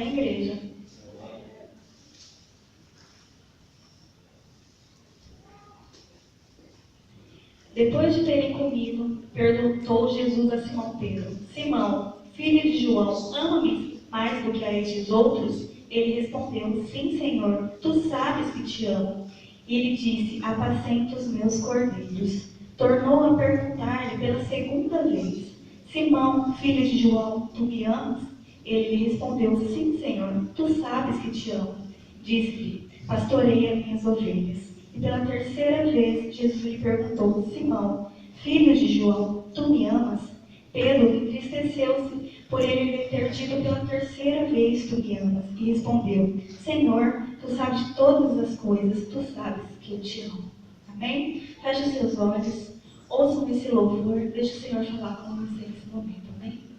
Amém, igreja? Depois de terem comido, perguntou Jesus a Simão Pedro: Simão, filho de João, ama-me mais do que a estes outros? Ele respondeu: Sim, Senhor, tu sabes que te amo. E ele disse: Apacenta os meus cordeiros. Tornou a perguntar-lhe pela segunda vez: Simão, filho de João, tu me amas? Ele lhe respondeu: Sim, Senhor, tu sabes que te amo. Disse-lhe: Pastoreia minhas ovelhas. E pela terceira vez, Jesus lhe perguntou: Simão, filho de João, tu me amas? Pedro entristeceu-se por ele lhe ter dito pela terceira vez: Tu me amas. E respondeu: Senhor, tu sabes de todas as coisas, tu sabes que eu te amo. Amém? Feche os seus olhos, ouçam esse louvor, deixe o Senhor falar com você nesse momento. Amém?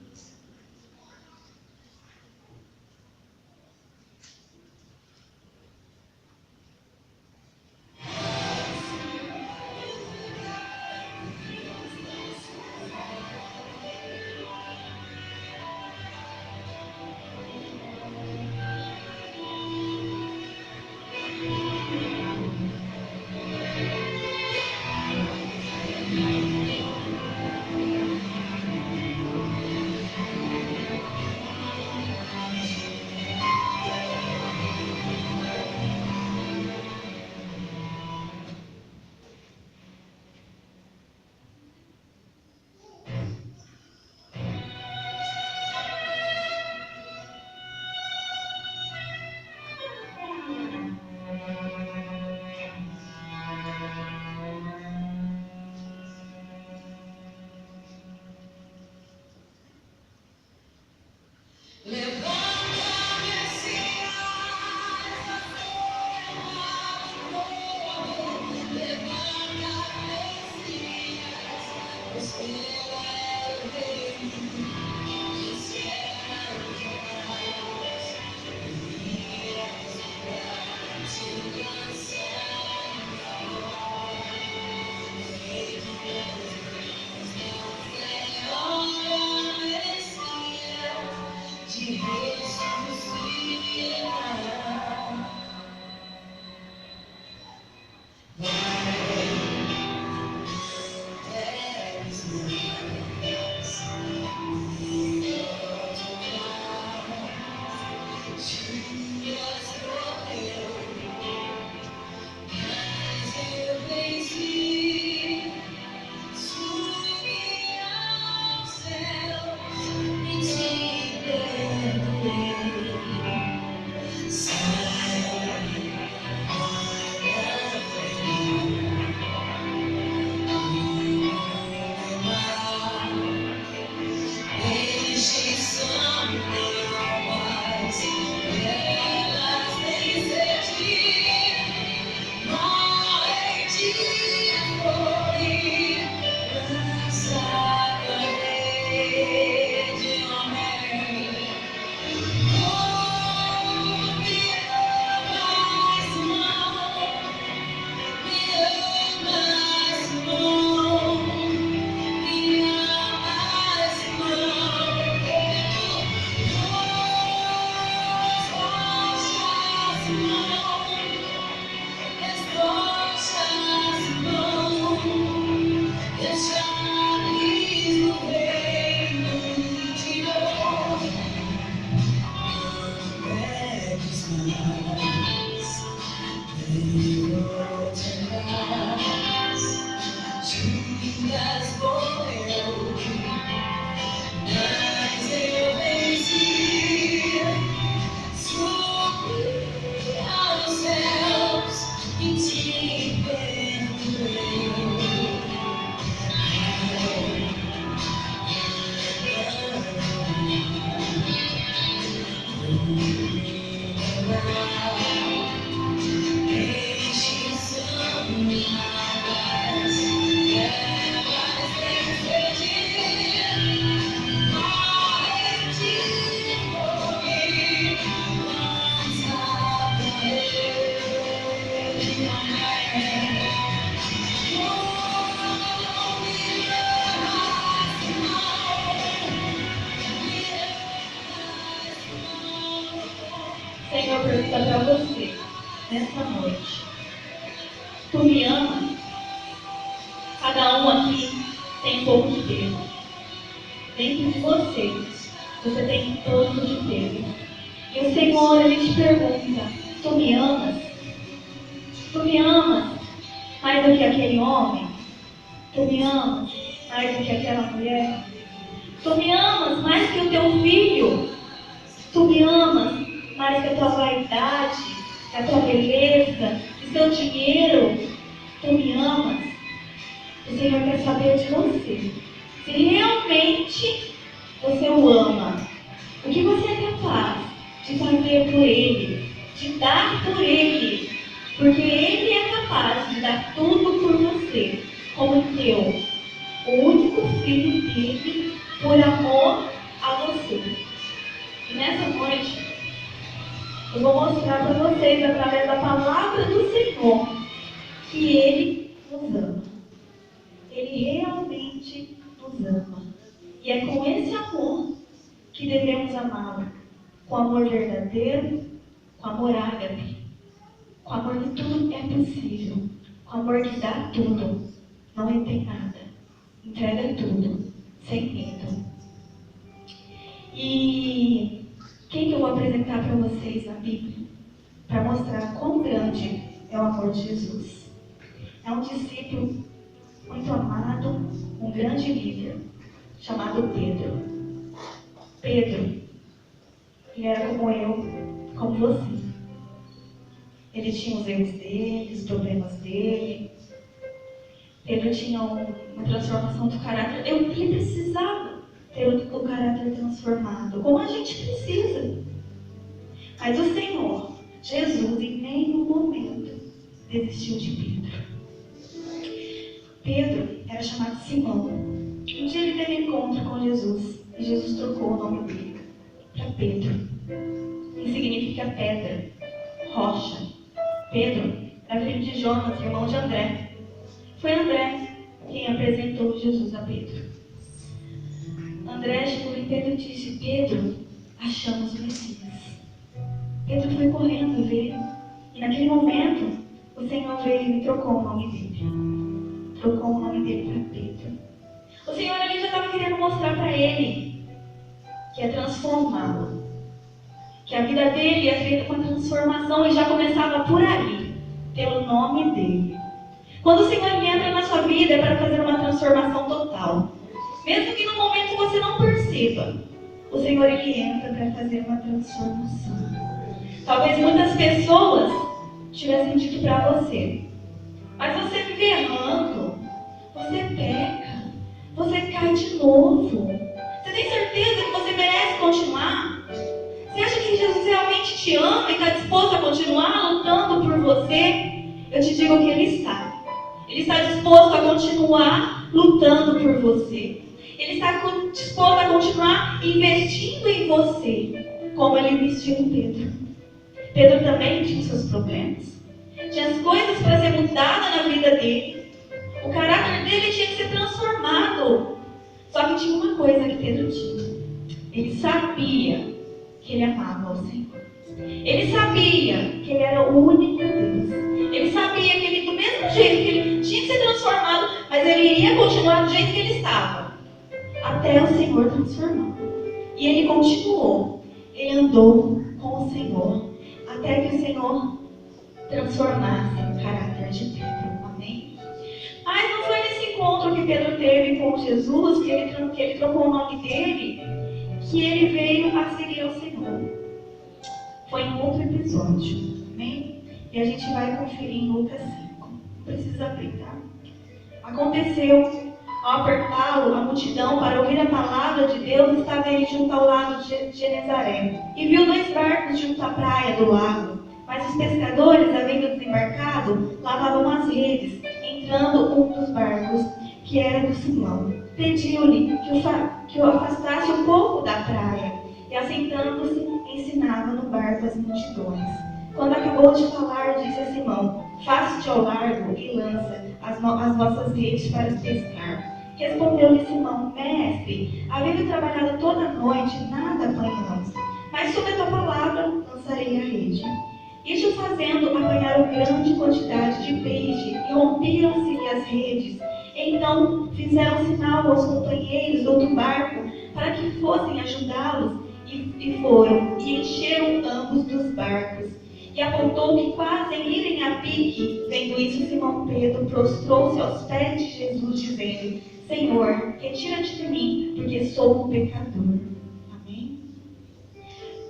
nessa noite. Tu me ama? Cada um aqui tem um pouco de Pedro. Dentro de você tem um pouco de Pedro. E o Senhor, Ele te pergunta: tu me amas? Tu me amas mais do que aquele homem? Tu me amas mais do que aquela mulher? Tu me amas mais que o teu filho? Tu me amas mais que a tua vaidade, que a tua beleza, que seu dinheiro? Tu me amas? O Senhor quer saber de você. Se realmente você o ama, o que você é capaz de fazer por Ele, de dar por Ele, porque Ele é capaz de dar tudo por você, como deu o único filho dele por amor a você. E nessa noite, eu vou mostrar para vocês, através da palavra do Senhor, que Ele nos ama. Ele realmente nos ama. E é com esse amor que devemos amá-lo. Com amor verdadeiro, com amor ágape, com amor que tudo é possível, com amor que dá tudo, não retém nada, entrega tudo, sem medo. E quem que eu vou apresentar para vocês na Bíblia? Para mostrar quão grande é o amor de Jesus. É um discípulo muito amado, um grande líder, chamado Pedro. Pedro, ele era como eu, como você. Ele tinha os erros dele, os problemas dele. Pedro tinha uma transformação do caráter. Ele precisava ter o caráter transformado, como a gente precisa. Mas o Senhor, Jesus, em nenhum momento desistiu de Pedro. Pedro era chamado Simão. Um dia ele teve encontro com Jesus e Jesus trocou o nome dele para Pedro, que significa pedra, rocha. Pedro era filho de Jonas, irmão de André. Foi André quem apresentou Jesus a Pedro. André chegou em Pedro e disse: Pedro, achamos o Messias. Pedro foi correndo ver, e naquele momento o Senhor veio e trocou o nome dele. Trocou o nome dele para Pedro. O Senhor ali já estava querendo mostrar para ele que ia transformá-lo, que a vida dele ia ser uma transformação, e já começava por aí, pelo nome dele. Quando o Senhor entra na sua vida é para fazer uma transformação total. Mesmo que no momento você não perceba, o Senhor ele entra para fazer uma transformação. Talvez muitas pessoas tivessem dito para você: mas você vive errando, você peca, você cai de novo. Você tem certeza que você merece continuar? Você acha que Jesus realmente te ama e está disposto a continuar lutando por você? Eu te digo que Ele está. Ele está disposto a continuar lutando por você. Ele está disposto a continuar investindo em você, como Ele investiu em Pedro. Pedro também tinha seus problemas. Tinha as coisas para ser mudadas na vida dele. O caráter dele tinha que ser transformado. Só que tinha uma coisa que Pedro tinha. Ele sabia que ele amava o Senhor. Ele sabia que ele era o único Deus. Ele sabia que ele, do mesmo jeito que ele tinha que ser transformado, mas ele iria continuar do jeito que ele estava, até o Senhor transformar. E ele continuou. Ele andou com o Senhor, até que o Senhor transformasse o caráter de Pedro. Amém? Mas não foi nesse encontro que Pedro teve com Jesus, que ele trocou o nome dele, que ele veio a seguir ao Senhor. Foi em outro episódio. Amém? E a gente vai conferir em Lucas 5. Não precisa abrir, tá? Aconteceu, ao apertá-lo, a multidão para ouvir a palavra de Deus estava ele junto ao lago de Genezaré. E viu 2 barcos junto à praia do lago. Mas os pescadores, havendo desembarcado, lavavam as redes, entrando um dos barcos, que era do Simão. Pediu-lhe que o afastasse um pouco da praia, e assentando-se, ensinava no barco as multidões. Quando acabou de falar, disse a Simão: faça-te ao largo e lança as vossas redes para pescar. Respondeu-lhe Simão: mestre, havendo trabalhado toda a noite, nada apanhamos, mas sob a tua palavra lançarei a rede. Isto fazendo, apanharam grande quantidade de peixe e rompiam-se-lhe as redes. Então fizeram sinal aos companheiros do outro barco para que fossem ajudá-los, e foram, e encheram ambos dos barcos. E apontou que quase irem a pique. Vendo isso, Simão Pedro prostrou-se aos pés de Jesus, dizendo: Senhor, retira-te de mim, porque sou um pecador. Amém?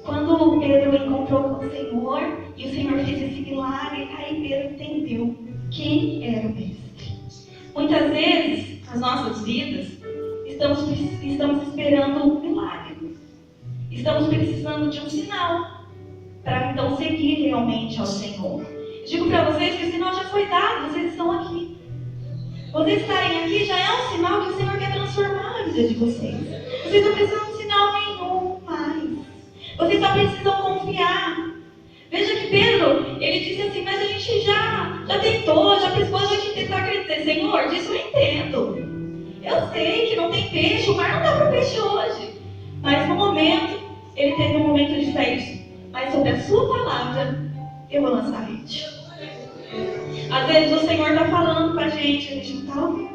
Quando Pedro encontrou com o Senhor, e o Senhor fez esse milagre, aí Pedro entendeu quem era o Mestre. Muitas vezes, nas nossas vidas, estamos esperando um milagre. Estamos precisando de um sinal para então seguir realmente ao Senhor. Digo para vocês que o sinal já foi dado, vocês estão aqui. Vocês estarem aqui já é um sinal que o Senhor quer transformar a vida de vocês. Vocês não precisam de sinal nenhum mais. Vocês só precisam confiar. Veja que Pedro, ele disse assim: mas a gente já tentou, já pescou, a gente tentar acreditar. Senhor, disso eu entendo. Eu sei que não tem peixe, o mar não dá para peixe hoje. Mas no momento, ele teve um momento de fé. Mas sobre a sua palavra, eu vou lançar a rede. Às vezes o Senhor está falando com a gente não está ouvindo.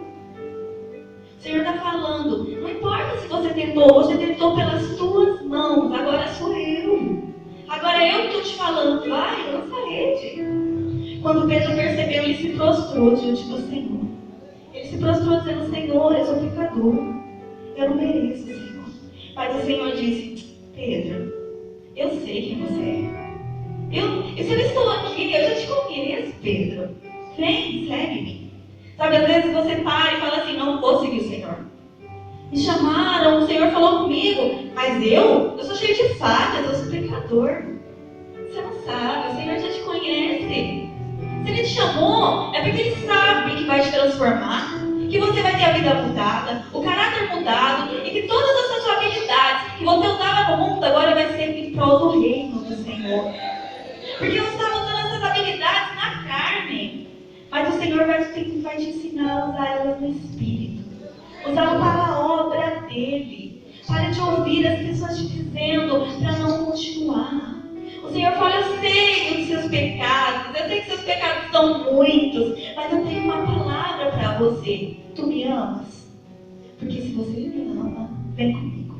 O Senhor está falando. Não importa se você tentou pelas tuas mãos. Agora sou eu. Agora eu que estou te falando. Vai, lança a rede. Quando Pedro percebeu, ele se prostrou diante do Senhor. Ele se prostrou dizendo: Senhor, eu sou pecador. Eu não mereço, Senhor. Mas o Senhor disse: Pedro, eu sei quem você é. Se eu estou aqui, eu já te conheço, Pedro. Vem, segue-me. Sabe, às vezes você para e fala assim: não vou seguir o Senhor. Me chamaram, o Senhor falou comigo, mas eu sou cheio de falhas, eu sou pecador. Você não sabe, o Senhor já te conhece. Se Ele te chamou, é porque Ele sabe que vai te transformar, que você vai ter a vida mudada, o caráter mudado, e que todas essas suas habilidades que você usava no mundo, agora vai ser em prol do reino do Senhor. Porque você estava usando essas habilidades na carne, mas o Senhor vai te ensinar a usar elas no Espírito, usá-las para a obra dEle. Pare de ouvir as pessoas te dizendo para não continuar. O Senhor fala: eu sei dos seus pecados, eu sei que seus pecados são muitos, mas eu tenho uma palavra para você. Tu me amas? Porque se você me ama, vem comigo.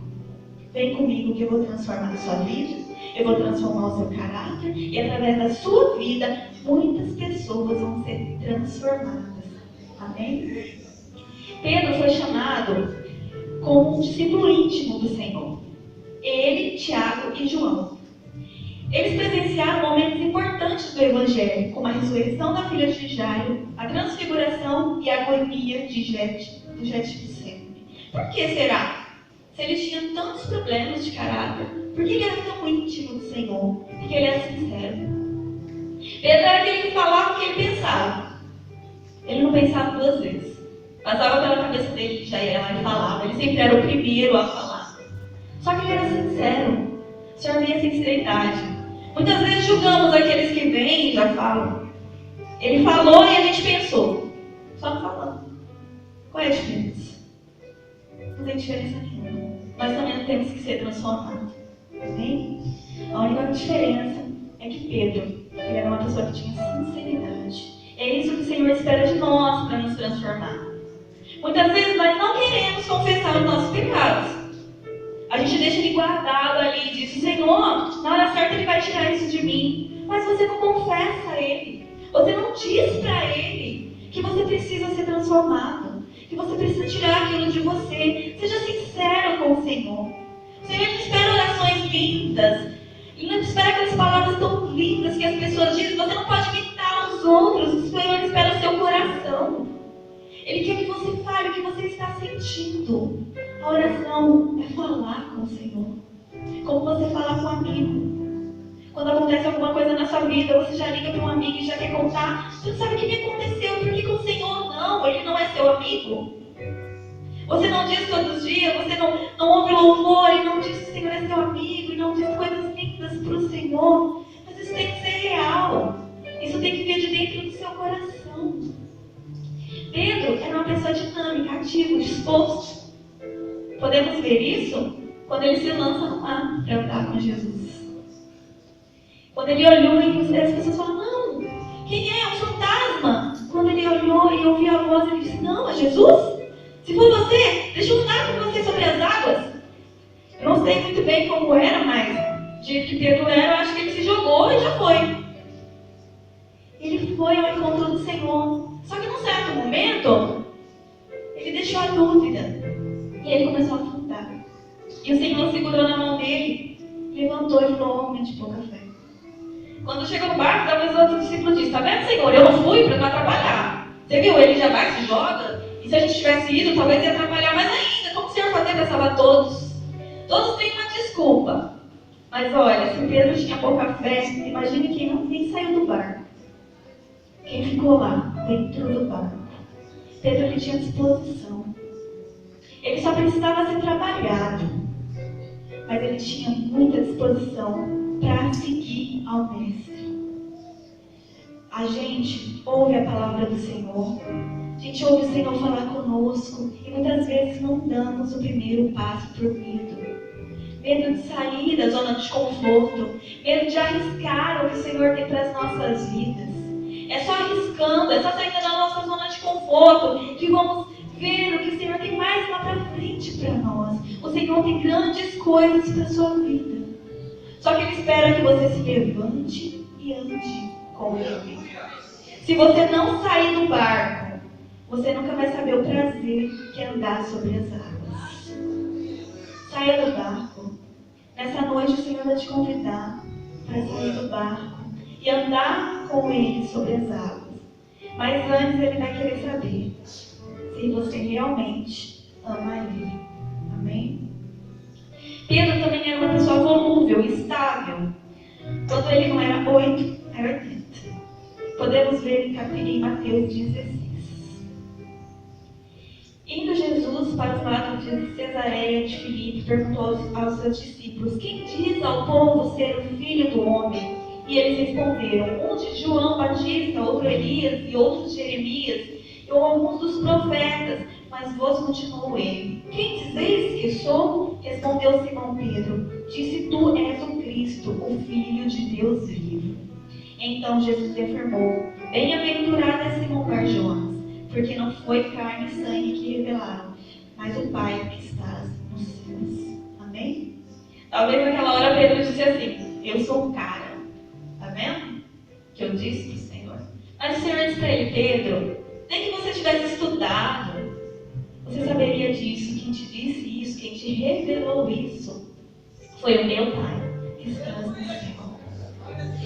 Vem comigo que eu vou transformar a sua vida, eu vou transformar o seu caráter, e através da sua vida, muitas pessoas vão ser transformadas. Amém? Pedro foi chamado como um discípulo íntimo do Senhor. Ele, Tiago e João. Eles presenciaram momentos importantes do Evangelho, como a ressurreição da filha de Jairo, a transfiguração e a agonia do Getsemane. Por que será? Se ele tinha tantos problemas de caráter, por que ele era tão íntimo do Senhor? Porque ele era sincero. Pedro era aquele que falava o que ele pensava. Ele não pensava duas vezes. Passava pela cabeça dele, já ia lá e falava. Ele sempre era o primeiro a falar. Só que ele era sincero. O Senhor via sinceridade. Muitas vezes julgamos aqueles que vêm e já falam. Ele falou e a gente pensou. Só falando. Qual é a diferença? Não tem diferença nenhuma. Nós também temos que ser transformados. Amém? A única diferença é que Pedro, ele era uma pessoa que tinha sinceridade. É isso que o Senhor espera de nós para nos transformar. Muitas vezes nós não queremos confessar os nossos pecados. A gente deixa ele guardado ali e diz: Senhor, na hora certa Ele vai tirar isso de mim. Mas você não confessa a Ele. Você não diz para Ele que você precisa ser transformado, que você precisa tirar aquilo de você. Seja sincero com o Senhor. O Senhor não espera orações lindas. Ele não espera aquelas palavras tão lindas que as pessoas dizem. Você não pode imitar os outros. O Senhor espera o seu coração. Ele quer que você fale o que você está sentindo. A oração é falar com o Senhor. Como você fala com um amigo. Quando acontece alguma coisa na sua vida, você já liga para um amigo e já quer contar. Você não sabe o que me aconteceu, porque com o Senhor não. Ele não é seu amigo. Você não diz todos os dias, você não ouve louvor e não diz que o Senhor é seu amigo e não diz coisas lindas para o Senhor. Mas isso tem que ser real. Isso tem que vir de dentro do seu coração. Pedro era uma pessoa dinâmica, ativa, disposto. Podemos ver isso quando ele se lança no mar para andar com Jesus. Quando Quando ele olhou, as pessoas falaram, não, quem é? É um fantasma. Quando ele olhou e ouviu a voz, ele disse, não, é Jesus? Se for você, deixa eu andar com você sobre as águas. Eu não sei muito bem como era, mas do jeito que Pedro era, eu acho que ele se jogou e já foi. Ele foi ao encontro do Senhor. Só que num certo momento, ele deixou a dúvida. E ele começou a afundar. E o Senhor segurou na mão dele, levantou e falou, homem de pouca fé. Quando chegou no barco, talvez os outros discípulos disseram, tá vendo, Senhor? Eu não fui para não atrapalhar. Você viu? Ele já vai, se joga. E se a gente tivesse ido, talvez ia atrapalhar mais ainda. Como o Senhor fazia para salvar todos? Todos têm uma desculpa. Mas olha, se Pedro tinha pouca fé, imagine quem nem saiu do barco. Quem ficou lá, dentro do barco. Pedro, ele tinha disposição. Ele só precisava ser trabalhado. Mas ele tinha muita disposição para seguir ao Mestre. A gente ouve a palavra do Senhor. A gente ouve o Senhor falar conosco. E muitas vezes não damos o primeiro passo por medo. Medo de sair da zona de conforto. Medo de arriscar o que o Senhor tem para as nossas vidas. É só arriscando, é só saindo da nossa zona de conforto que vamos ver o que o Senhor tem mais lá para frente para nós. O Senhor tem grandes coisas para a sua vida. Só que Ele espera que você se levante e ande com Ele. Se você não sair do barco, você nunca vai saber o prazer que é andar sobre as águas. Saia do barco. Nessa noite o Senhor vai te convidar para sair do barco e andar com Ele sobre as águas. Mas antes Ele vai querer saber se você realmente ama Ele. Amém? Pedro também era uma pessoa volúvel, estável. Quando ele não era 8, era 80. Podemos ver em Mateus 16. Indo Jesus para os lados de Cesareia de Filipe, perguntou aos seus discípulos, quem diz ao povo ser o Filho do Homem? E eles responderam, um de João Batista, outro Elias e outros Jeremias, ou alguns dos profetas, mas vós, continuou ele. Quem dizeis que sou? Respondeu Simão Pedro, disse, tu és o Cristo, o Filho de Deus vivo. Então Jesus lhe afirmou, bem-aventurado é Simão Bar-Jonas, porque não foi carne e sangue que revelaram, mas o Pai que está nos céus. Amém? Talvez naquela hora Pedro disse assim, eu sou o cara. Tá vendo? Que eu disse para o Senhor. Mas o Senhor disse para ele, Pedro, nem que você tivesse estudado, você saberia disso. Quem te disse isso, quem te revelou isso, foi o meu Pai que está no céu.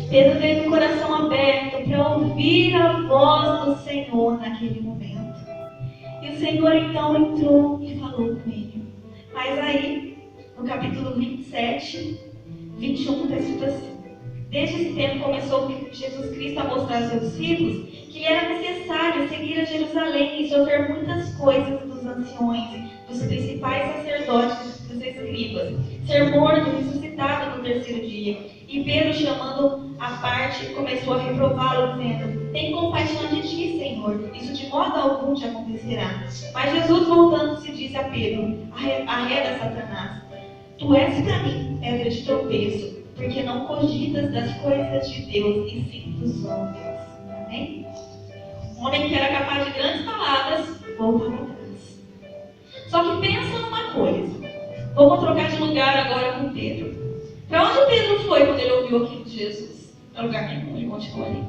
Pedro teve o coração aberto para ouvir a voz do Senhor naquele momento. E o Senhor então entrou e falou com ele. Mas aí, no capítulo 27, 21, está escrito assim. Desde esse tempo começou Jesus Cristo a mostrar aos seus discípulos que lhe era necessário seguir a Jerusalém e sofrer muitas coisas dos anciões, dos principais sacerdotes e dos escribas, ser morto e ressuscitado no terceiro dia. E Pedro, chamando à parte, começou a reprová-lo, dizendo, tem compaixão de ti, Senhor, isso de modo algum te acontecerá. Mas Jesus, voltando-se, disse a Pedro, arreda, Satanás, tu és para mim pedra de tropeço, porque não cogitas das coisas de Deus, e sim dos homens. Amém? Um homem que era capaz de grandes palavras, volta para trás. Só que pensa numa coisa. Vamos trocar de lugar agora com Pedro. Para onde Pedro foi quando ele ouviu aquilo de Jesus? Para lugar nenhum, ele continua ali.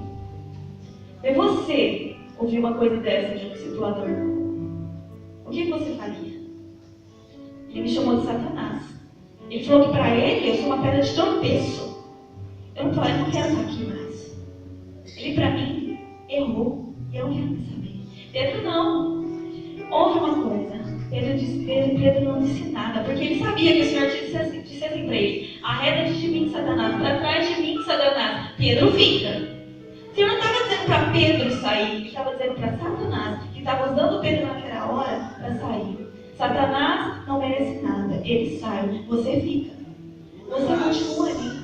E você ouvir uma coisa dessa de um discipulador? O que você faria? Ele me chamou de Satanás. Ele falou que para ele eu sou uma pedra de tropeço. Eu não quero estar aqui mais. Ele para mim errou. E eu não quero saber. Pedro não. Ouve uma coisa. Pedro não disse nada. Porque ele sabia que o Senhor disse assim para ele. Arreda de mim, Satanás. Para trás de mim, Satanás. Pedro fica. O Senhor não estava dizendo para Pedro sair. Ele estava dizendo para Satanás. Que estava usando Pedro naquela hora para sair. Satanás não merece nada. Ele sai. Você fica. Você continua ali.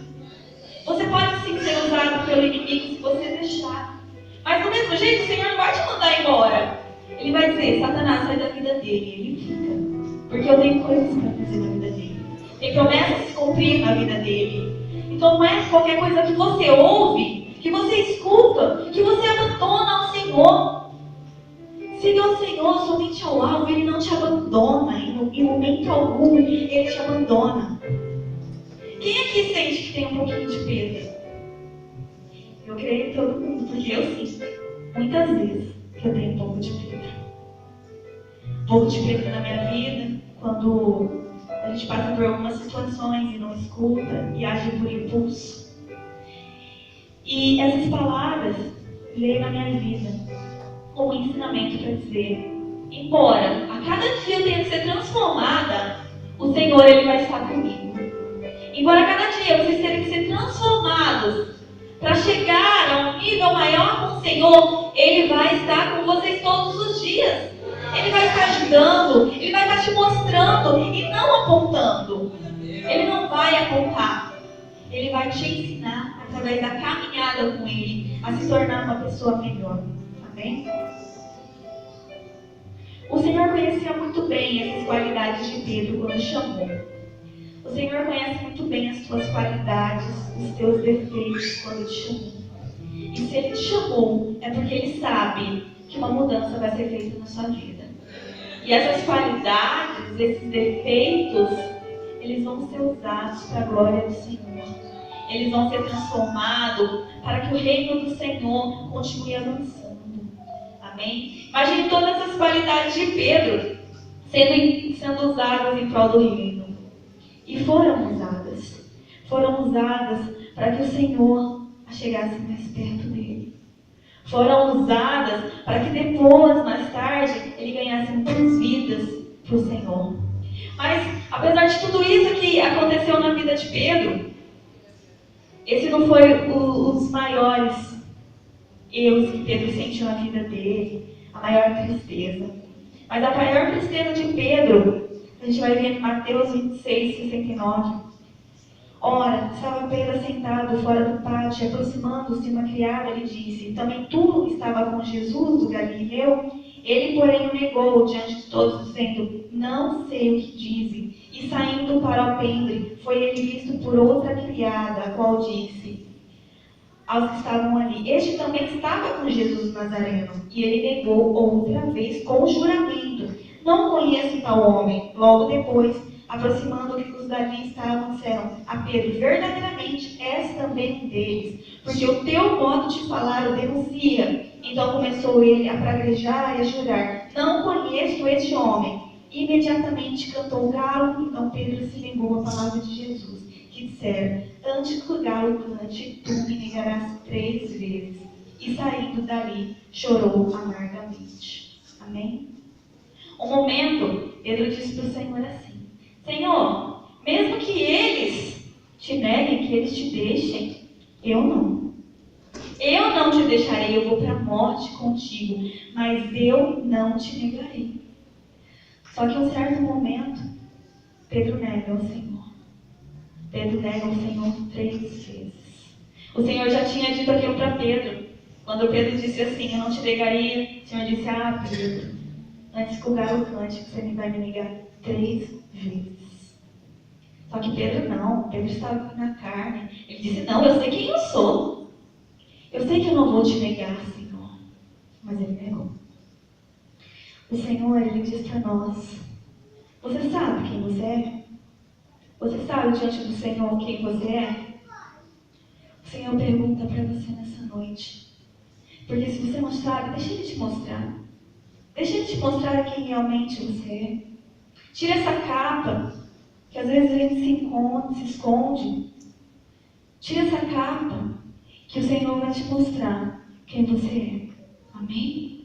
Você pode sim ser usado pelo inimigo se você deixar. Mas do mesmo jeito o Senhor não vai te mandar embora. Ele vai dizer, Satanás, sai da vida dele. Ele fica. Porque eu tenho coisas para fazer na vida dele. Tem promessas a se cumprir na vida dele. Então não é qualquer coisa que você ouve, que você escuta, que você abandona ao Senhor. Siga o Senhor somente ao alvo, Ele não te abandona, em momento algum Ele te abandona. Quem aqui sente que tem um pouquinho de Pedro? Eu creio em todo mundo, porque eu sinto, muitas vezes, que eu tenho um pouco de Pedro. Um pouco de Pedro na minha vida, quando a gente passa por algumas situações e não escuta e age por impulso. E essas palavras veio na minha vida como um ensinamento para dizer: embora a cada dia eu tenha que ser transformada, o Senhor Ele vai estar comigo. Embora a cada dia vocês tenham que ser transformados para chegar a um nível maior com o Senhor, Ele vai estar com vocês todos os dias. Ele vai estar ajudando, Ele vai estar te mostrando e não apontando. Ele não vai apontar. Ele vai te ensinar, através da caminhada com Ele, a se tornar uma pessoa melhor. Amém? O Senhor conhecia muito bem essas qualidades de Pedro quando chamou. O Senhor conhece muito bem as tuas qualidades, os teus defeitos quando te chamou. E se Ele te chamou, é porque Ele sabe que uma mudança vai ser feita na sua vida. E essas qualidades, esses defeitos, eles vão ser usados para a glória do Senhor. Eles vão ser transformados para que o reino do Senhor continue avançando. Amém? Imagine todas as qualidades de Pedro sendo usadas em prol do reino. E foram usadas. Foram usadas para que o Senhor a chegasse mais perto dele. Foram usadas para que depois, mais tarde, ele ganhasse muitas vidas para o Senhor. Mas, apesar de tudo isso que aconteceu na vida de Pedro, esse não foi os maiores erros que Pedro sentiu na vida dele, a maior tristeza. Mas a maior tristeza de Pedro, a gente vai ver em Mateus 26, 69. Ora, estava Pedro sentado fora do pátio, aproximando-se uma criada, lhe disse: também tu estava com Jesus, do Galileu? Ele, porém, o negou diante de todos, dizendo: não sei o que dizem. E saindo para o alpendre, foi ele visto por outra criada, a qual disse aos que estavam ali: este também estava com Jesus Nazareno. E ele negou outra vez com juramento: não conheço tal homem. Logo depois, aproximando os dali estavam, disseram a Pedro: verdadeiramente és também um deles, porque o teu modo de falar o denuncia. Então começou ele a praguejar e a jurar: não conheço este homem. Imediatamente cantou o galo. Então Pedro se lembrou a palavra de Jesus, que dissera: antes que o galo cante, tu me negarás 3 vezes. E saindo dali, chorou amargamente. Amém? Um momento, Pedro disse para o Senhor assim: Senhor, mesmo que eles te neguem, que eles te deixem, eu não. Eu não te deixarei, eu vou para a morte contigo, mas eu não te negarei. Só que em um certo momento, Pedro nega o Senhor. Pedro nega o Senhor 3 vezes. O Senhor já tinha dito aquilo para Pedro. Quando Pedro disse assim: eu não te negaria, o Senhor disse: Pedro, antes que o galo cante, você vai me negar 3 vezes. Só que Pedro não. Pedro estava na carne. Ele disse: não, eu sei quem eu sou. Eu sei que eu não vou te negar, Senhor. Mas ele negou. O Senhor, Ele diz para nós: você sabe quem você é? Você sabe diante do Senhor quem você é? O Senhor pergunta para você nessa noite. Porque se você não sabe, deixa Ele te mostrar. Deixa Ele te mostrar quem realmente você é. Tira essa capa, que às vezes a gente se esconde. Tira essa capa, que o Senhor vai te mostrar quem você é. Amém?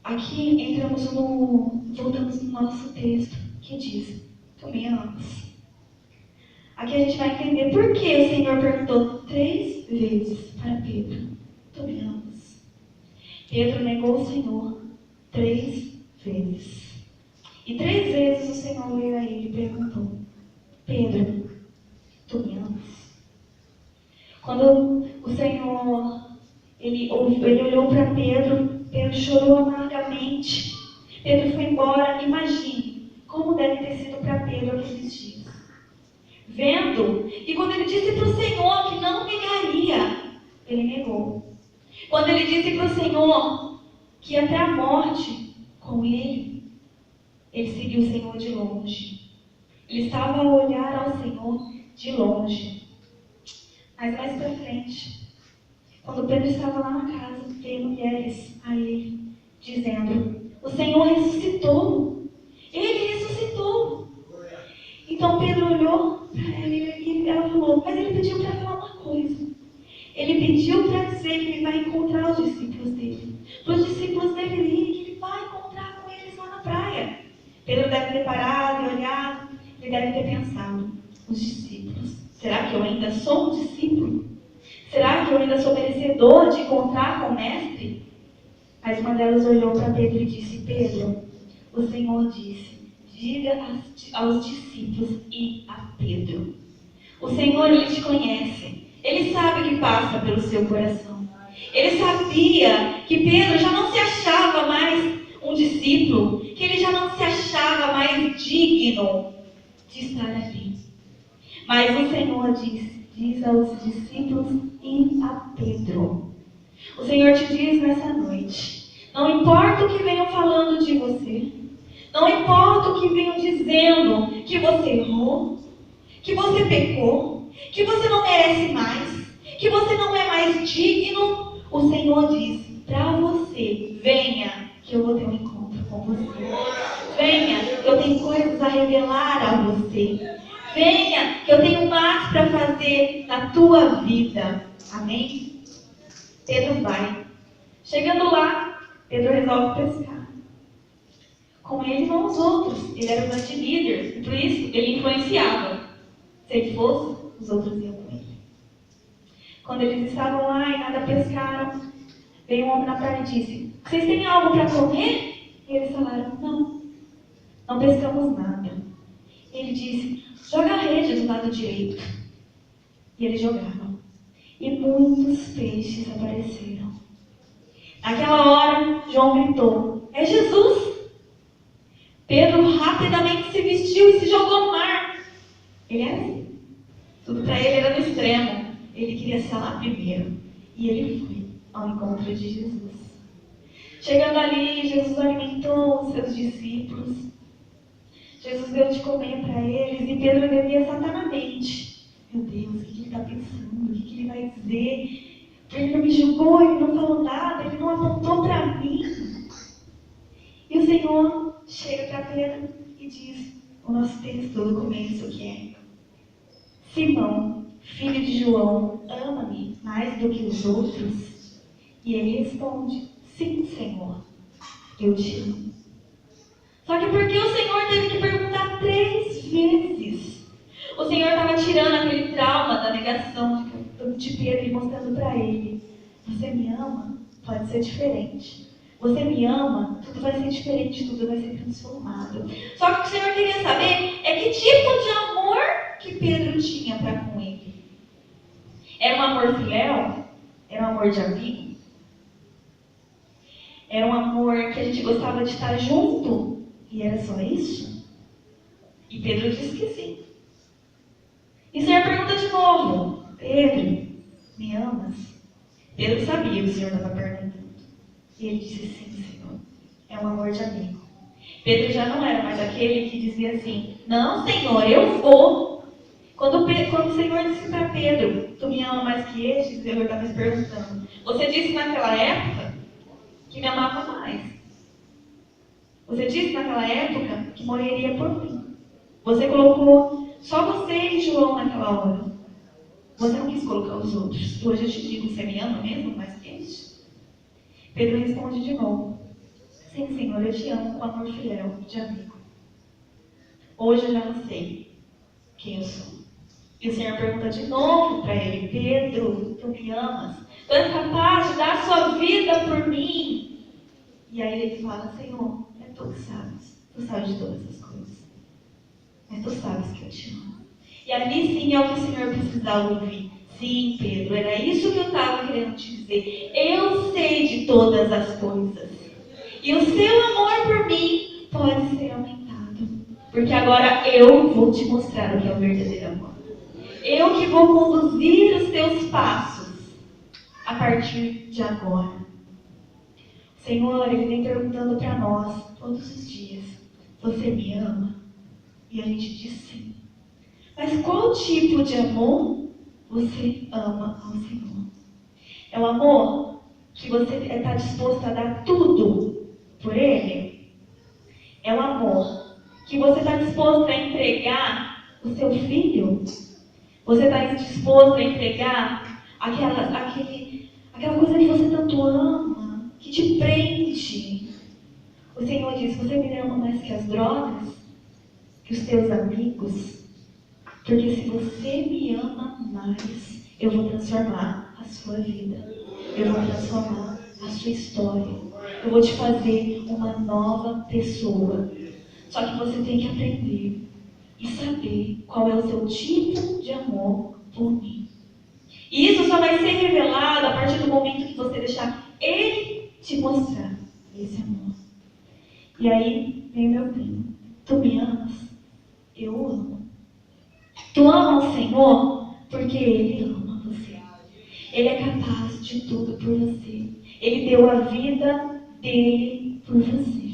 Aqui voltamos no nosso texto, que diz: tu me amas. Aqui a gente vai entender por que o Senhor perguntou 3 vezes para Pedro: tu me amas? Pedro negou o Senhor 3 vezes. E 3 vezes o Senhor veio a ele e perguntou: Pedro, tu me amas? Quando o Senhor ele olhou para Pedro, Pedro chorou amargamente. Pedro foi embora. Imagine como deve ter sido para Pedro aqueles dias. vendo que quando ele disse para o Senhor que não negaria, ele negou. Quando ele disse para o Senhor que ia até a morte com ele seguiu o Senhor de longe. Ele estava a olhar ao Senhor de longe. Mas mais para frente, quando Pedro estava lá na casa, veio mulheres a ele, dizendo: o Senhor ressuscitou. Ele ressuscitou. Então Pedro olhou para ela e ela falou: mas ele pediu para falar uma coisa. Ele pediu para dizer que ele vai encontrar os discípulos dele. Para os discípulos dele irem, que ele vai encontrar com eles lá na praia. Pedro deve ter parado e olhado. Ele deve ter pensado: os discípulos, será que eu ainda sou um discípulo? Será que eu ainda sou merecedor de encontrar com o mestre? Mas uma delas olhou para Pedro e disse: Pedro, o Senhor disse, diga aos discípulos e a Pedro. O Senhor, Ele te conhece. Ele sabe o que passa pelo seu coração. Ele sabia que Pedro já não se achava mais um discípulo, que ele já não se achava mais digno de estar ali. Mas o Senhor diz aos discípulos e a Pedro. O Senhor te diz nessa noite: não importa o que venham falando de você, não importa o que venham dizendo que você errou, que você pecou, que você não merece mais, que você não é mais digno, o Senhor diz para você: venha, que eu vou ter um encontro com você. Venha, que eu tenho coisas a revelar a você. Venha, que eu tenho mais para fazer na tua vida. Amém? Pedro vai. Chegando lá, Pedro resolve pescar. Com ele vão os outros. Ele era o grande líder, e por isso ele influenciava. Se ele fosse, os outros iam com ele. Quando eles estavam lá e nada pescaram, veio um homem na praia e disse: vocês têm algo para comer? E eles falaram: não pescamos nada. Ele disse: joga a rede do lado direito. E eles jogaram. E muitos peixes apareceram. Naquela hora, João gritou: é Jesus! Pedro rapidamente se vestiu e se jogou no mar. Ele era assim. Tudo para ele era no extremo. Ele queria ser lá primeiro. E ele foi ao encontro de Jesus. Chegando ali, Jesus alimentou os seus discípulos. Jesus deu de comer para eles e Pedro devia estar na mente: meu Deus, o que ele está pensando? O que ele vai dizer? Ele não me julgou, ele não falou nada, ele não apontou para mim. E o Senhor chega para Pedro e diz o nosso texto do começo, que é: Simão, filho de João, ama-me mais do que os outros? E ele responde: sim, Senhor, eu te amo. Só que por que o Senhor teve que perguntar 3 vezes? O Senhor estava tirando aquele trauma da negação de Pedro e mostrando para ele: você me ama? Pode ser diferente. Você me ama? Tudo vai ser diferente, tudo vai ser transformado. Só que o que o Senhor queria saber é que tipo de amor que Pedro tinha para com ele. Era um amor fiel? Era um amor de amigo? Era um amor que a gente gostava de estar junto? E era só isso? E Pedro disse que sim. E o Senhor pergunta de novo: Pedro, me amas? Pedro sabia que o Senhor estava perguntando. E ele disse: sim, Senhor. É um amor de amigo. Pedro já não era mais aquele que dizia assim: não, Senhor, eu vou. Quando o Senhor disse para Pedro: tu me ama mais que este? O Senhor estava me perguntando: você disse naquela época que me amava mais. Você disse naquela época que morreria por mim. Você colocou só você e João naquela hora. Você não quis colocar os outros. Hoje eu te digo: você me ama mesmo mais que este? Pedro responde de novo: sim, Senhor, eu te amo com amor fiel de amigo. Hoje eu já não sei quem eu sou. E o Senhor pergunta de novo para ele: Pedro, tu me amas? Tu és capaz de dar a sua vida por mim? E aí ele fala: Senhor, é tu que sabes. Tu sabes de todas as coisas. Mas tu sabes que eu te amo. E ali sim é o que o Senhor precisava ouvir. Sim, Pedro, era isso que eu estava querendo te dizer. Eu sei de todas as coisas. E o seu amor por mim pode ser aumentado. Porque agora eu vou te mostrar o que é o verdadeiro amor. Eu que vou conduzir os teus passos a partir de agora. O Senhor, Ele vem perguntando para nós todos os dias: você me ama? E a gente diz sim. Mas qual tipo de amor você ama ao Senhor? É o amor que você está disposto a dar tudo por Ele? É o amor que você está disposto a entregar o seu filho? Você está disposto a entregar aquela coisa que você tanto ama, que te prende? O Senhor diz: você me ama mais que as drogas, que os teus amigos? Porque se você me ama mais, eu vou transformar a sua vida. Eu vou transformar a sua história. Eu vou te fazer uma nova pessoa. Só que você tem que aprender e saber qual é o seu tipo de amor por mim. E isso só vai ser revelado a partir do momento que você deixar Ele te mostrar esse amor. E aí vem meu primo: tu me amas? Eu o amo. Tu ama o Senhor porque Ele ama você. Ele é capaz de tudo por você. Ele deu a vida dele por você.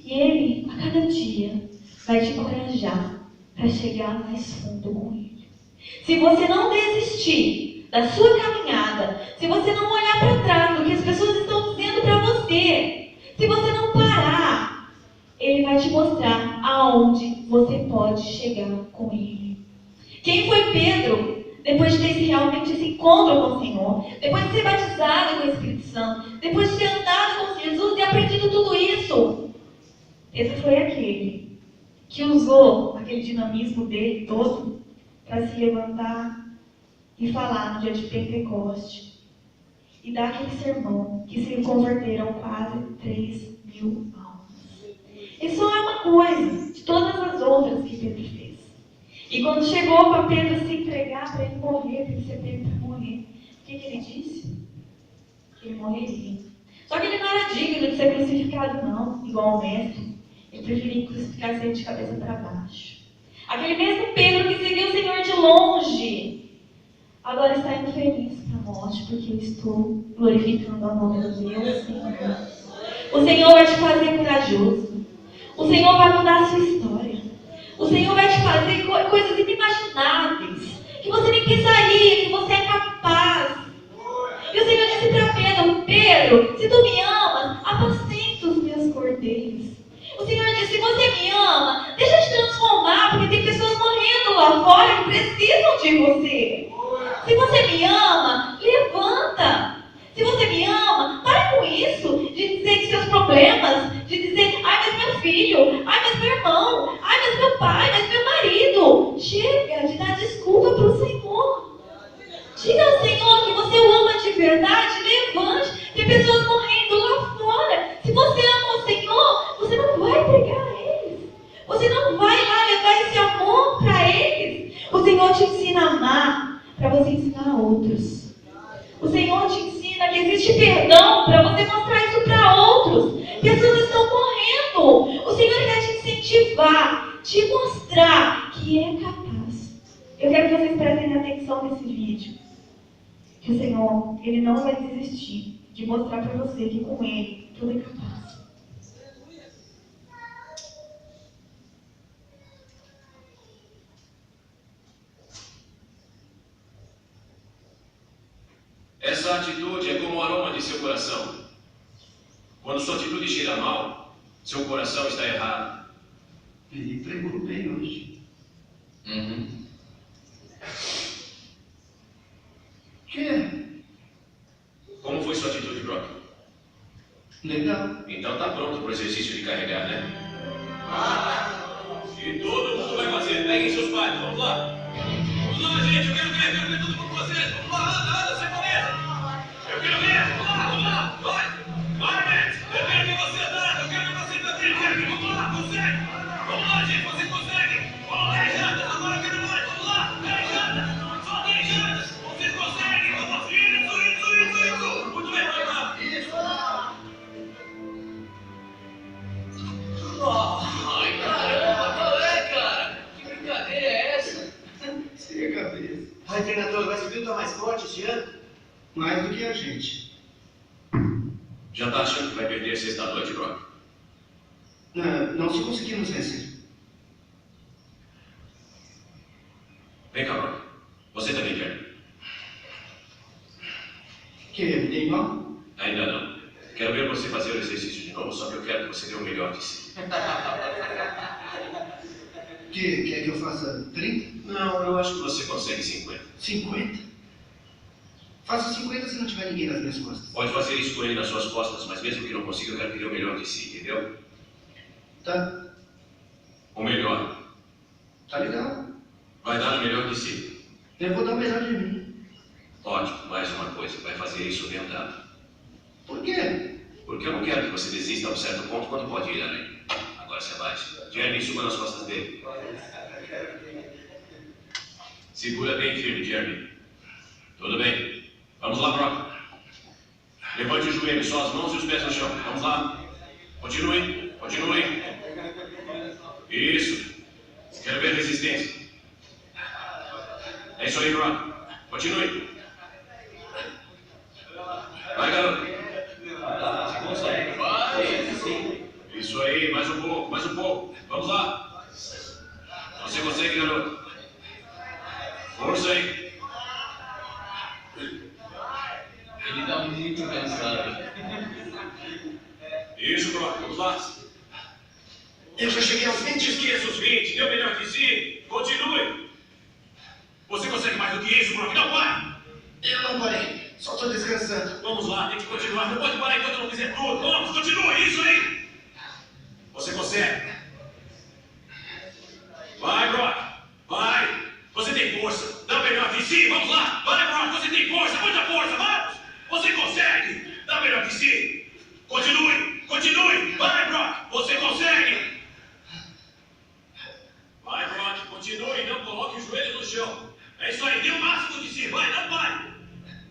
E Ele, a cada dia, vai te encorajar para chegar mais fundo com Ele. Se você não desistir da sua caminhada, se você não olhar para trás do que as pessoas estão dizendo para você, se você não parar, Ele vai te mostrar aonde você pode chegar com Ele. Quem foi Pedro depois de ter realmente esse encontro com o Senhor, depois de ser batizado com o Espírito Santo, depois de ter andado com Jesus e aprendido tudo isso? Esse foi aquele que usou aquele dinamismo dele todo para se levantar e falar no dia de Pentecoste e dar aquele sermão que se converteram quase 3.000 almas. Isso só é uma coisa de todas as outras que Pedro fez. E quando chegou para Pedro se entregar, para ele morrer, para ele ser pego para morrer, o que ele disse? Que ele morreria. Só que ele não era digno de ser crucificado, não, igual o mestre. Ele preferia crucificar ele de cabeça para baixo. Aquele mesmo Pedro que seguiu o Senhor de longe, agora está indo feliz para a morte, porque eu estou glorificando o nome do meu Senhor. O Senhor vai te fazer corajoso. O Senhor vai mudar a sua história. O Senhor vai te fazer coisas inimagináveis, que você nem pensaria que você é capaz. E o Senhor disse para Pedro: Pedro, se tu me amas, apacenta os meus cordeiros. O Senhor disse: se você me ama, deixa eu te transformar, porque tem pessoas morrendo lá fora que precisam de você. Se você me ama, levanta. Se você me ama, para com isso de dizer que seus problemas, de dizer: ai, mas meu filho, ai, mas meu irmão, ai, mas meu pai, mas meu marido. Chega de dar desculpa para o Senhor. Diga ao Senhor que você o ama de verdade, levante. Tem pessoas morrendo lá fora. Se você ama o Senhor, você não vai pregar a eles. Você não vai lá levar esse amor para eles. O Senhor te ensina a amar para você ensinar a outros. O Senhor te ensina que existe perdão para você mostrar isso para outros. Pessoas estão morrendo. O Senhor quer te incentivar, te mostrar que é capaz. Eu quero que vocês prestem atenção nesse vídeo. Que o Senhor, Ele não vai desistir de mostrar para você que com Ele tudo é capaz. Essa atitude é como o aroma de seu coração. Quando sua atitude cheira mal, seu coração está errado. Ele pregou bem hoje. Que? Como foi sua atitude, Brock? Legal. Então tá pronto para o exercício de carregar, né? E todo mundo vai fazer. Peguem seus pais, vamos lá. Vamos lá, gente, eu quero ver todo mundo com vocês. Vamos lá, anda, sem promessa. Eu quero ver, vamos lá, vai, Matt. Eu quero ver você andar, eu quero ver você bater. Vamos lá, consegue. Vamos lá, gente, vocês conseguem. Vamos lá, 10 jandas, agora eu quero mais. Vamos lá, 10 jandas, só 10 jandas. Vocês conseguem, vamos. Isso. Muito bem, vai lá. Isso. Ai, caramba, qual é, cara? Que brincadeira é essa? esse ano? Mais do que a gente. Já tá achando que vai perder sexta noite, Brock? Não se conseguimos vencer. Vem cá, Brock. Você também quer? Que me dei mal? Ainda não. Quero ver você fazer o exercício de novo, só que eu quero que você dê o melhor de si. Quer que eu faça 30? Não, eu acho que você consegue 50. 50? Faça 50 se não tiver ninguém nas minhas costas. Pode fazer isso com ele nas suas costas, mas mesmo que não consiga, eu quero que dê o melhor de si, entendeu? Tá? O melhor. Tá legal. Vai dar o melhor de si. Eu vou dar o melhor de mim. Ótimo, mais uma coisa. Vai fazer isso orientado. Por quê? Porque eu não quero que você desista a um certo ponto quando pode ir além. Agora se abaixe. Jeremy, suba nas costas dele. Segura bem firme, Jeremy. Tudo bem. Vamos lá, Brock. Levante o joelho, só as mãos e os pés no chão. Vamos lá. Continue. Continue. Isso. Quero ver resistência. É isso aí, Brock. Continue. Vai, garoto. Você consegue. Vai. Isso aí, mais um pouco, mais um pouco. Vamos lá. Você consegue, garoto. Força aí. Ele tá muito cansado. Isso, Brock, vamos lá. Eu já cheguei aos 20. Esqueça os 20, dê o melhor de si. Continue. Você consegue mais do que isso, Brock? Não pare. Eu não parei. Só tô descansando. Vamos lá, tem que continuar. Não pode parar enquanto eu não fizer tudo. Vamos, continue, isso aí. Você consegue. Vai, Brock. Vai. Você tem força. Dá o melhor de si. Vamos lá. Vai, Brock. Você tem força. Muita força. Vamos. Você consegue. Dá o melhor de si. Continue. Continue. Vai, Brock. Você consegue. Vai, Brock. Continue. Não coloque os joelhos no chão. É isso aí. Dê o máximo de si. Vai, não pare.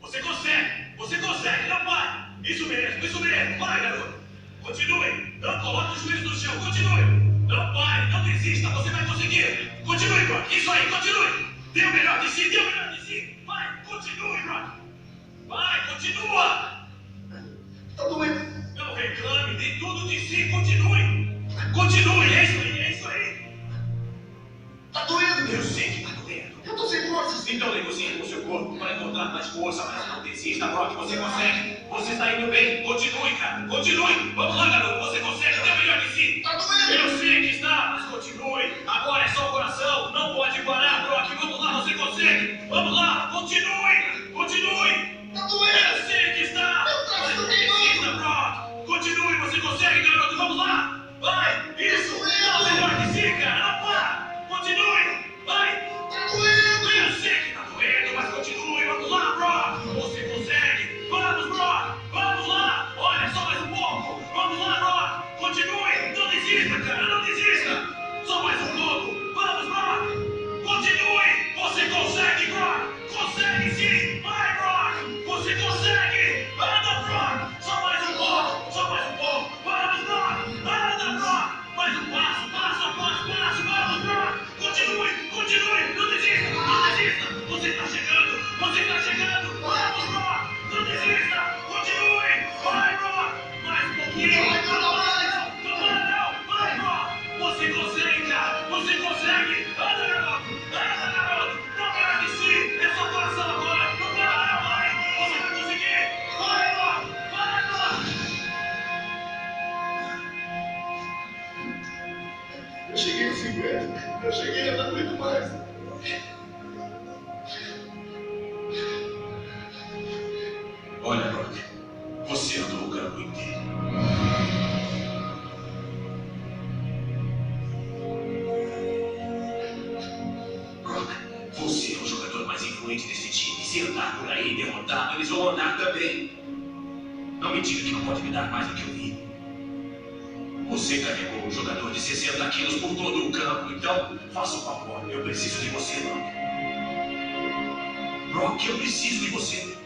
Você consegue. Você consegue. Não pare. Isso mesmo. Isso mesmo. Vai, garoto. Continue. Não coloque os joelhos no chão. Continue. Não pare. Não desista. Você vai conseguir. Continue, Brock. Isso aí. Continue. Dê o melhor de si. Dê o melhor de si. Vai. Continue, Brock. Vai. Continua. Tá doendo. Não reclame. Dê tudo de si. Continue. Continue. É isso aí. É isso aí. Tá doendo. Eu sei que tá doendo. Eu tô sem forças. Então negocie com o seu corpo para encontrar mais força, mas não desista, Brock. Você consegue. Você está indo bem. Continue, cara. Continue. Vamos lá, garoto. Você consegue. Dê o melhor de si. Tá doendo. Eu sei que está, mas continue. Agora é só o coração. Não pode parar, Brock. Vamos lá, você consegue. Vamos lá. Continue. Continue. Tá doendo. Eu sei que está. Mas não desista, Brock. Continue. Você consegue, garoto. Vamos lá. Vai. Isso. Dá o melhor de si, cara. Não para. Continue. Vai. Tá doendo. Eu sei que tá doendo, mas continue. Vamos lá, Brock. Você consegue. Vamos, Brock. Vamos lá. Olha, só mais um pouco. Vamos lá, Brock. Continue. Não desista, cara. Não desista. Só mais um pouco. Vamos, Brock. Continue. Você consegue, Brock. Consegue sim. Vai, Brock. Você consegue. Anda, Brock. Só mais um pouco. Só mais um pouco. Vamos, Brock. Anda, Brock. Mais um passo, passo a passo, passo. Vamos, Brock. Continue. Continue. Não desista. Não desista. Você está chegando. Você está chegando. Vamos, Brock. Não desista. Continue. Vai, Brock. Mais um pouquinho. Vai, não, não, Não para, não. Vai, Brock. Você consegue, cara. Você consegue. Anda, garoto. Anda, garoto. Não para de si. É só coração agora. Não para, não. Vai. Você vai conseguir. Vai, Brock. Vai, Brock. Eu cheguei aos 50. Eu cheguei a dar muito mais. Olha, Brock. Você andou o campo inteiro. Brock, você é o jogador mais influente desse time. Se andar por aí derrotado, eles vão andar também. Não me diga que não pode me dar mais do que eu vi. Você carregou um jogador de 60 quilos por todo o campo, então faça um favor. Eu preciso de você, Brock. Brock, eu preciso de você.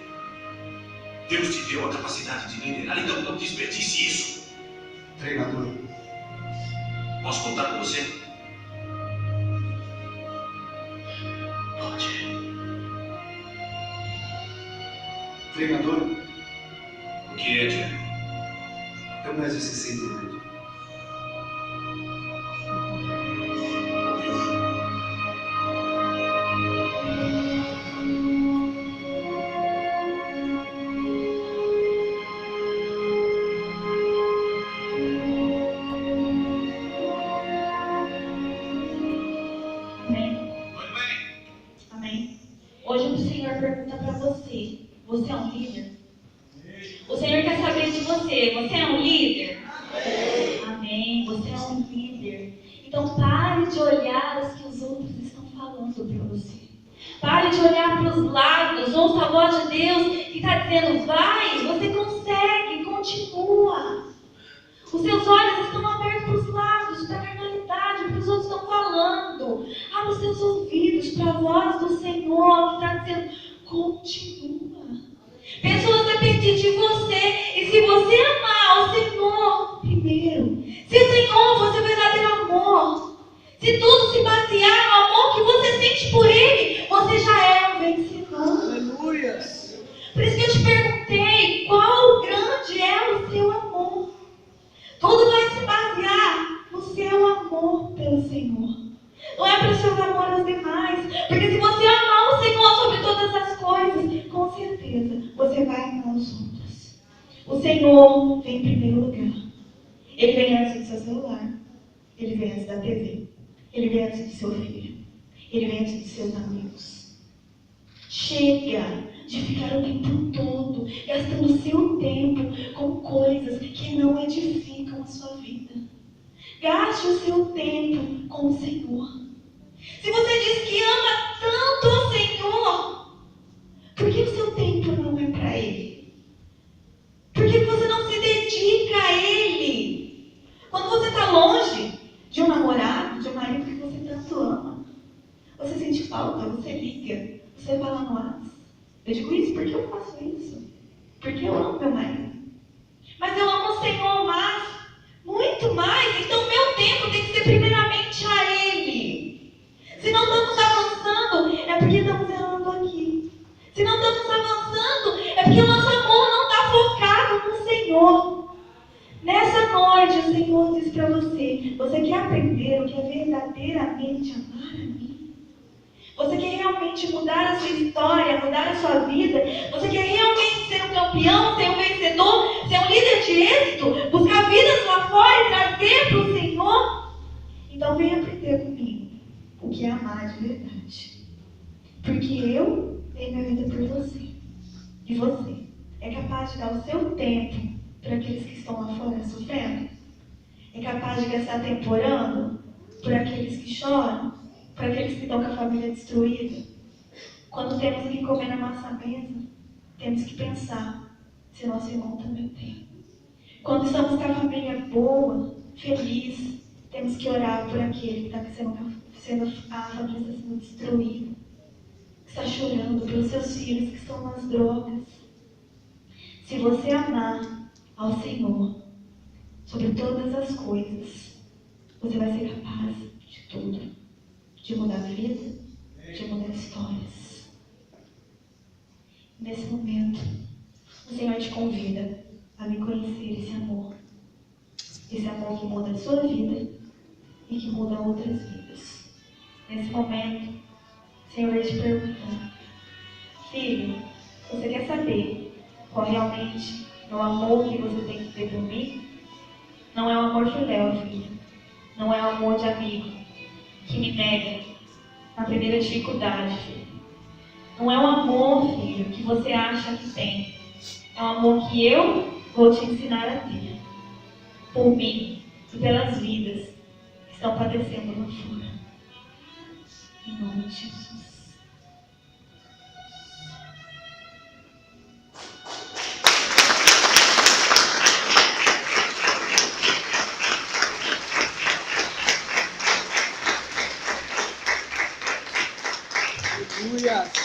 Deus te deu a capacidade de liderar, então não desperdice isso. Treinador. Posso contar com você? Pode. Pregador, O que é, Tiago? é mais esse sentimento. Amém? Muito bem. Amém? Hoje o Senhor pergunta para você: você é um líder? O Senhor quer saber de você: você é um líder? Amém? Você é um líder. Então pare de olhar o que os outros estão falando para você. Pare de olhar para os lados. Ouça a voz de Deus que está dizendo: vai, você consegue, continua. Os seus olhos estão abertos para os lados, para a carnalidade, para os outros estão falando. Abra os seus ouvidos para a voz do Senhor que está dizendo: continua. Pessoas dependem de você. E se você amar o Senhor primeiro, se o Senhor fosse o verdadeiro amor, se tudo se basear no amor que você sente por Ele, você já é um vencedor. Aleluia! Por isso que eu te perguntei: qual grande é o seu amor? Tudo vai se basear no seu amor pelo Senhor. Não é pelo seu amor aos demais. Porque se você amar o Senhor sobre todas as coisas, com certeza você vai amar os outros. O Senhor vem em primeiro lugar. Ele vem antes do seu celular. Ele vem antes da TV. Ele vem antes do seu filho. Ele vem antes dos seus amigos. Chega de ficar o tempo todo gastando seu tempo com coisas que não edificam a sua vida. Gaste o seu tempo com o Senhor. Se você diz que ama tanto o Senhor, por que o seu tempo não é para Ele? Por que você não se dedica a Ele? Quando você está longe de um namorado, de um marido que você tanto ama, você sente falta, você liga, você fala no WhatsApp. Eu digo isso porque eu faço isso. Porque eu amo meu marido. Mas eu amo o Senhor mais, muito mais. Então meu tempo tem que ser primeiramente a Ele. Se não estamos avançando, é porque estamos errando aqui. Se não estamos avançando, é porque o nosso amor não está focado no Senhor. Nessa noite o Senhor diz para você: você quer aprender o que é verdadeiramente amar a mim? Você quer realmente mudar a sua história, mudar a sua vida? Você quer realmente ser um campeão, ser um vencedor, ser um líder de êxito? Buscar vidas lá fora e trazer para o Senhor? Então venha aprender comigo o que é amar de verdade. Porque eu dei minha vida por você. E você é capaz de dar o seu tempo para aqueles que estão lá fora sofrendo? É capaz de gastar tempo orando por aqueles que choram? Para aqueles que estão com a família destruída? Quando temos que comer na nossa mesa, temos que pensar se nosso irmão também tem. Quando estamos com a família boa, feliz, temos que orar por aquele que está a família está sendo destruída, que está chorando pelos seus filhos que estão nas drogas. Se você amar ao Senhor sobre todas as coisas, você vai ser capaz de tudo. De mudar a vida, de mudar histórias. Nesse momento, o Senhor te convida a me conhecer esse amor. Esse amor que muda a sua vida e que muda outras vidas. Nesse momento, o Senhor vai te perguntar: filho, você quer saber qual realmente é o amor que você tem que ter por mim? Não é o amor filéu, filho. Não é o amor de amigo que me nega na primeira dificuldade, filho. Não é o amor, filho, que você acha que tem. É o amor que eu vou te ensinar a ter. Por mim e pelas vidas que estão padecendo lá fora. Em nome de Jesus. Aleluia!